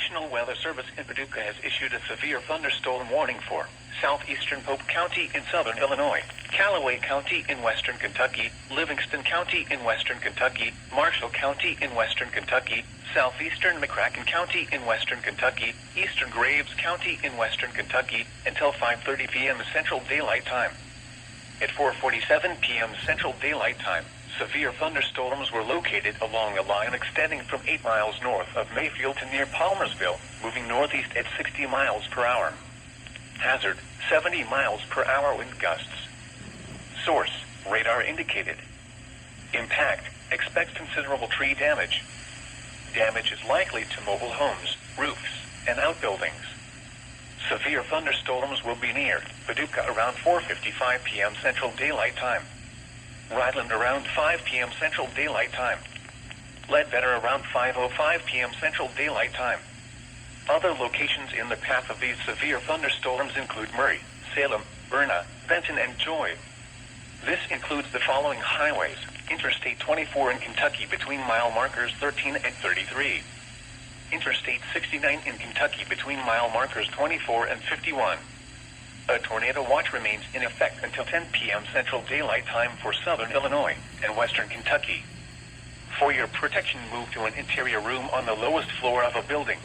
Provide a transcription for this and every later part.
National Weather Service in Paducah has issued a severe thunderstorm warning for southeastern Pope County in southern Illinois, Callaway County in western Kentucky, Livingston County in western Kentucky, Marshall County in western Kentucky, southeastern McCracken County in western Kentucky, eastern Graves County in western Kentucky, until 5:30 p.m. Central Daylight Time. At 4:47 p.m. Central Daylight Time, severe thunderstorms were located along a line extending from 8 miles north of Mayfield to near Palmersville, moving northeast at 60 miles per hour. Hazard, 70 miles per hour wind gusts. Source, radar indicated. Impact, expect considerable tree damage. Damage is likely to mobile homes, roofs, and outbuildings. Severe thunderstorms will be near Paducah around 4:55 p.m. Central Daylight Time. Rhineland around 5 p.m. Central Daylight Time. Ledbetter around 5:05 p.m. Central Daylight Time. Other locations in the path of these severe thunderstorms include Murray, Salem, Berna, Benton, and Joy. This includes the following highways: Interstate 24 in Kentucky between mile markers 13 and 33. Interstate 69 in Kentucky between mile markers 24 and 51. A tornado watch remains in effect until 10 p.m. Central Daylight Time for southern Illinois and western Kentucky. For your protection, move to an interior room on the lowest floor of a building.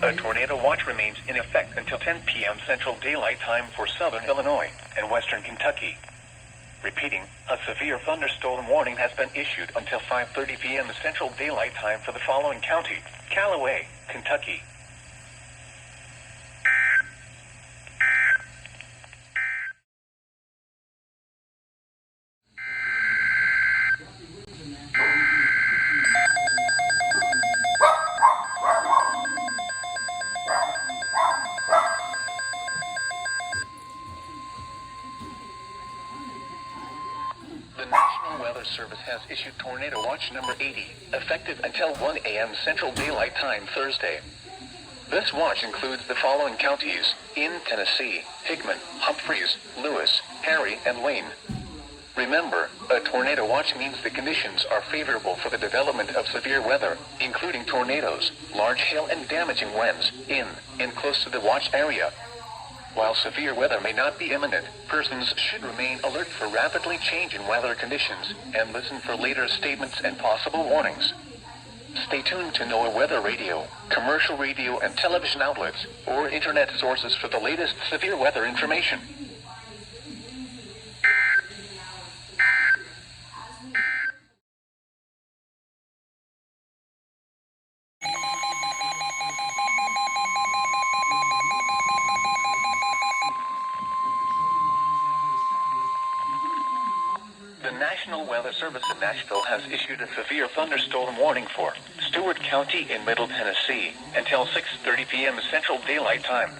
A tornado watch remains in effect until 10 p.m. Central Daylight Time for southern Illinois and western Kentucky. Repeating, a severe thunderstorm warning has been issued until 5:30 p.m. Central Daylight Time for the following county: Callaway, Kentucky. The National Weather Service has issued Tornado Watch number 80, effective until 1 a.m. Central Daylight Time Thursday. This watch includes the following counties in Tennessee: Hickman, Humphreys, Lewis, Harry, and Wayne. Remember, a tornado watch means the conditions are favorable for the development of severe weather, including tornadoes, large hail, and damaging winds in and close to the watch area. While severe weather may not be imminent, persons should remain alert for rapidly changing weather conditions and listen for later statements and possible warnings. Stay tuned to NOAA Weather Radio, commercial radio and television outlets, or internet sources for the latest severe weather information. The National Weather Service in Nashville has issued a severe thunderstorm warning for Stewart County in Middle Tennessee until 6:30 p.m. Central Daylight Time.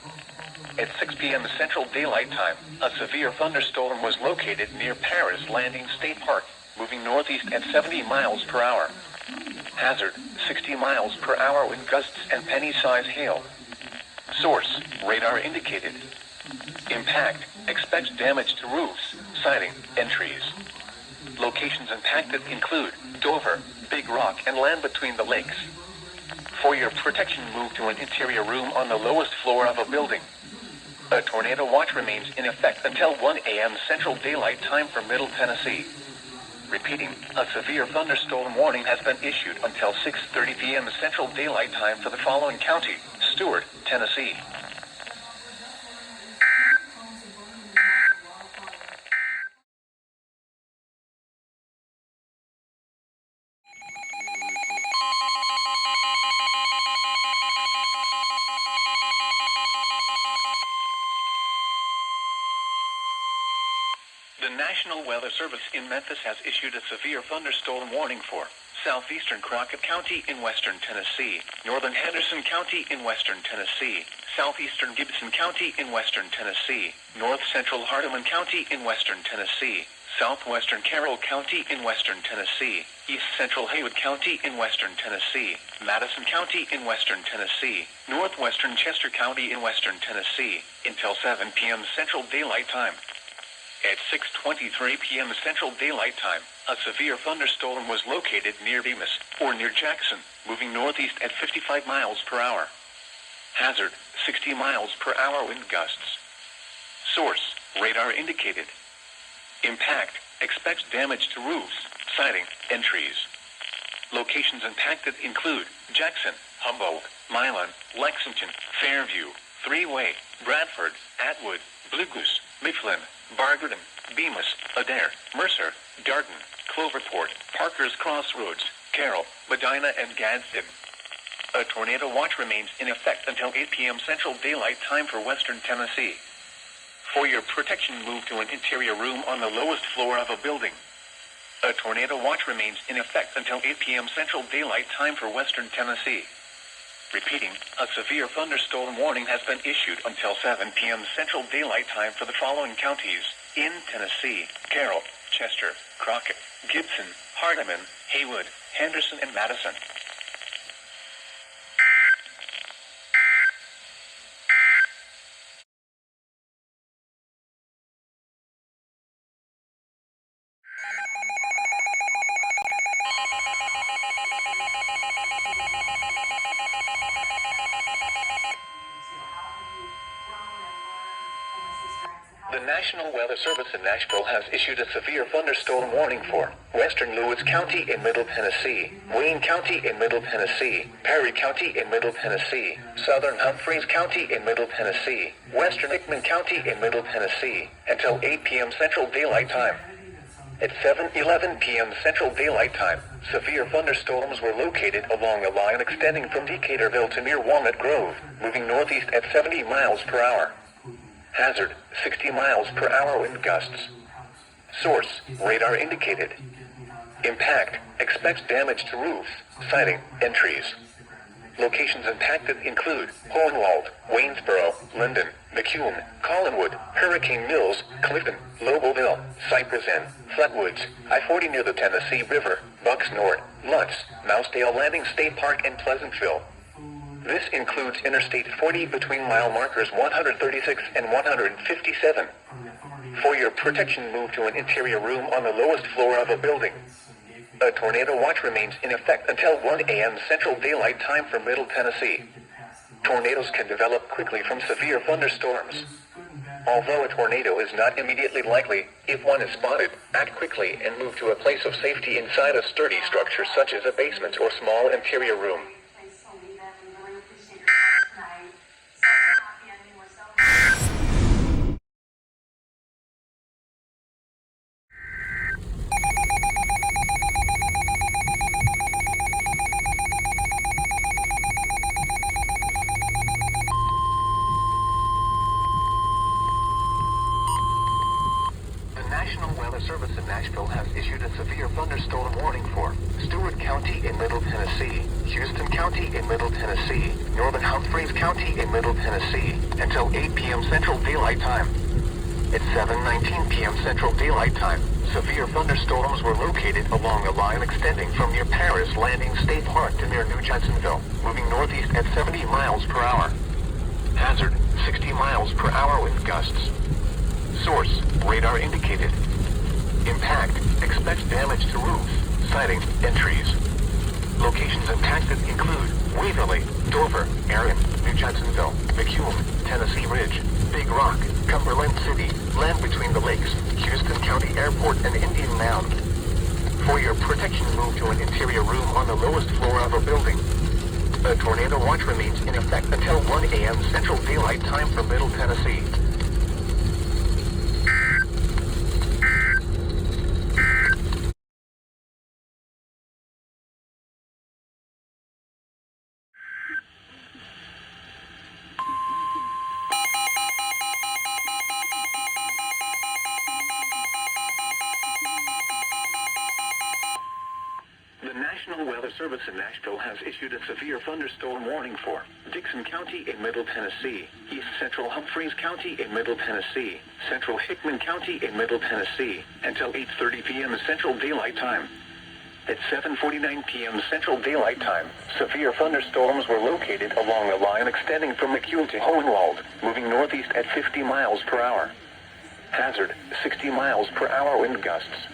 At 6 p.m. Central Daylight Time, a severe thunderstorm was located near Paris Landing State Park, moving northeast at 70 miles per hour. Hazard, 60 miles per hour wind gusts and penny-size hail. Source, radar indicated. Impact, expects damage to roofs, siding, and trees. Locations impacted include Dover, Big Rock, and land between the lakes. For your protection, move to an interior room on the lowest floor of a building. A tornado watch remains in effect until 1 a.m. Central Daylight Time for Middle Tennessee. Repeating, a severe thunderstorm warning has been issued until 6:30 p.m. Central Daylight Time for the following county: Stewart, Tennessee. The National Weather Service in Memphis has issued a severe thunderstorm warning for southeastern Crockett County in western Tennessee, northern Henderson County in western Tennessee, southeastern Gibson County in western Tennessee, north central Hardeman County in western Tennessee, southwestern Carroll County in western Tennessee, east central Haywood County in western Tennessee, Madison County in western Tennessee, northwestern Chester County in western Tennessee, until 7 p.m. Central Daylight Time. At 6:23 p.m. Central Daylight Time, a severe thunderstorm was located near Bemis, or near Jackson, moving northeast at 55 miles per hour. Hazard, 60 miles per hour wind gusts. Source, radar indicated. Impact, expects damage to roofs, siding, and trees. Locations impacted include Jackson, Humboldt, Milan, Lexington, Fairview, Three-Way, Bradford, Atwood, Blue Goose, Mifflin, Barberton, Bemis, Adair, Mercer, Darden, Cloverport, Parker's Crossroads, Carroll, Medina, and Gadsden. A tornado watch remains in effect until 8 p.m. Central Daylight Time for Western Tennessee. For your protection, move to an interior room on the lowest floor of a building. A tornado watch remains in effect until 8 p.m. Central Daylight Time for Western Tennessee. Repeating, a severe thunderstorm warning has been issued until 7 p.m. Central Daylight Time for the following counties in Tennessee: Carroll, Chester, Crockett, Gibson, Hardeman, Haywood, Henderson, and Madison. The National Weather Service in Nashville has issued a severe thunderstorm warning for Western Lewis County in Middle Tennessee, Wayne County in Middle Tennessee, Perry County in Middle Tennessee, Southern Humphreys County in Middle Tennessee, Western Hickman County in Middle Tennessee, until 8 p.m. Central Daylight Time. At 7:11 p.m. Central Daylight Time, severe thunderstorms were located along a line extending from Decaturville to near Walnut Grove, moving northeast at 70 miles per hour. Hazard, 60 miles per hour wind gusts. Source, radar indicated. Impact, expects damage to roofs, siding, and trees. Locations impacted include Hohenwald, Waynesboro, Linden, McCune, Collinwood, Hurricane Mills, Clifton, Loboville, Cypress Inn, Flatwoods, I-40 near the Tennessee River, Bucks North, Lutz, Mousedale Landing State Park, and Pleasantville. This includes Interstate 40 between mile markers 136 and 157. For your protection, move to an interior room on the lowest floor of a building. A tornado watch remains in effect until 1 a.m. Central Daylight Time for Middle Tennessee. Tornadoes can develop quickly from severe thunderstorms. Although a tornado is not immediately likely, if one is spotted, act quickly and move to a place of safety inside a sturdy structure such as a basement or small interior room. National Weather Service in Nashville has issued a severe thunderstorm warning for Stewart County in Middle Tennessee, Houston County in Middle Tennessee, Northern Humphreys County in Middle Tennessee, until 8 p.m. Central Daylight Time. At 7:19 p.m. Central Daylight Time, severe thunderstorms were located along a line extending from near Paris Landing State Park to near New Johnsonville, moving northeast at 70 miles per hour. Hazard, 60 miles per hour wind gusts. Source, radar indicated. Impact, expects damage to roofs, siding, and trees. Locations impacted include Waverly, Dover, Erin, New Johnsonville, McCune, Tennessee Ridge, Big Rock, Cumberland City, Land Between the Lakes, Houston County Airport, and Indian Mound. For your protection, move to an interior room on the lowest floor of a building. A tornado watch remains in effect until 1 a.m. Central Daylight Time for Middle Tennessee. The National Weather Service in Nashville has issued a severe thunderstorm warning for Dixon County in Middle Tennessee, East Central Humphreys County in Middle Tennessee, Central Hickman County in Middle Tennessee, until 8:30 p.m. Central Daylight Time. At 7:49 p.m. Central Daylight Time, severe thunderstorms were located along a line extending from McCune to Hohenwald, moving northeast at 50 miles per hour. Hazard, 60 miles per hour wind gusts.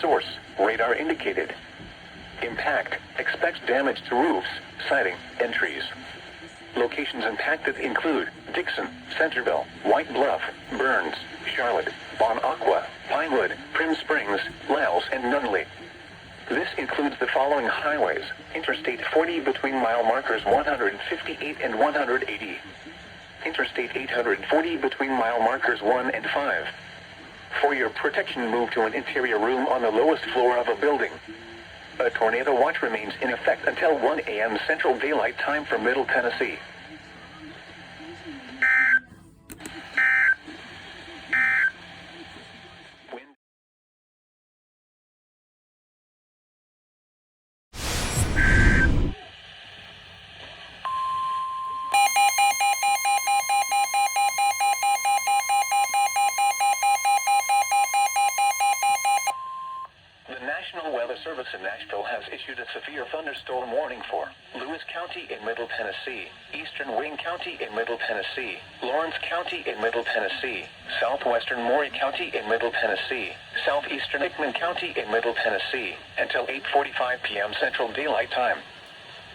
Source, radar indicated. Impact, expects damage to roofs, siding, and trees. Location Locations impacted include Dixon, Centerville, White Bluff, Burns, Charlotte, Bon Aqua, Pinewood, Prim Springs, Laos, and Nunley. This includes the following highways: Interstate 40 between mile markers 158 and 180. Interstate 840 between mile markers 1 and 5. For your protection, move to an interior room on the lowest floor of a building. A tornado watch remains in effect until 1 a.m. Central Daylight Time for Middle Tennessee. The National Weather Service in Nashville has issued a severe thunderstorm warning for Lewis County in Middle Tennessee, Eastern Wayne County in Middle Tennessee, Lawrence County in Middle Tennessee, Southwestern Maury County in Middle Tennessee, Southeastern Hickman County in Middle Tennessee, until 8:45 p.m. Central Daylight Time.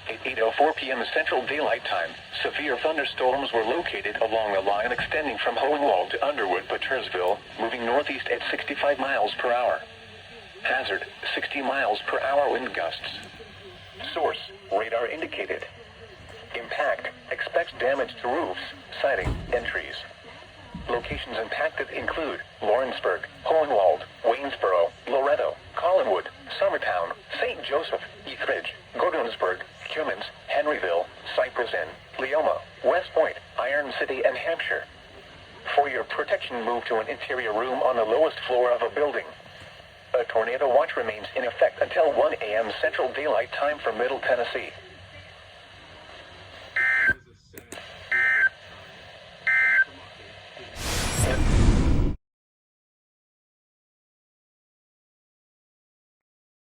At 8:04 p.m. Central Daylight Time, severe thunderstorms were located along a line extending from Hohenwald to Underwood, Buttersville, moving northeast at 65 miles per hour. Hazard, 60 miles per hour wind gusts. Source, radar indicated. Impact, expects damage to roofs, siding, and trees. Locations impacted include Lawrenceburg, Hohenwald, Waynesboro, Loretto, Collinwood, Summertown, St. Joseph, Etheridge, Gordonsburg, Cummins, Henryville, Cypress Inn, Leoma, West Point, Iron City, and Hampshire. For your protection, move to an interior room on the lowest floor of a building. A tornado watch remains in effect until 1 a.m. Central Daylight Time for Middle Tennessee.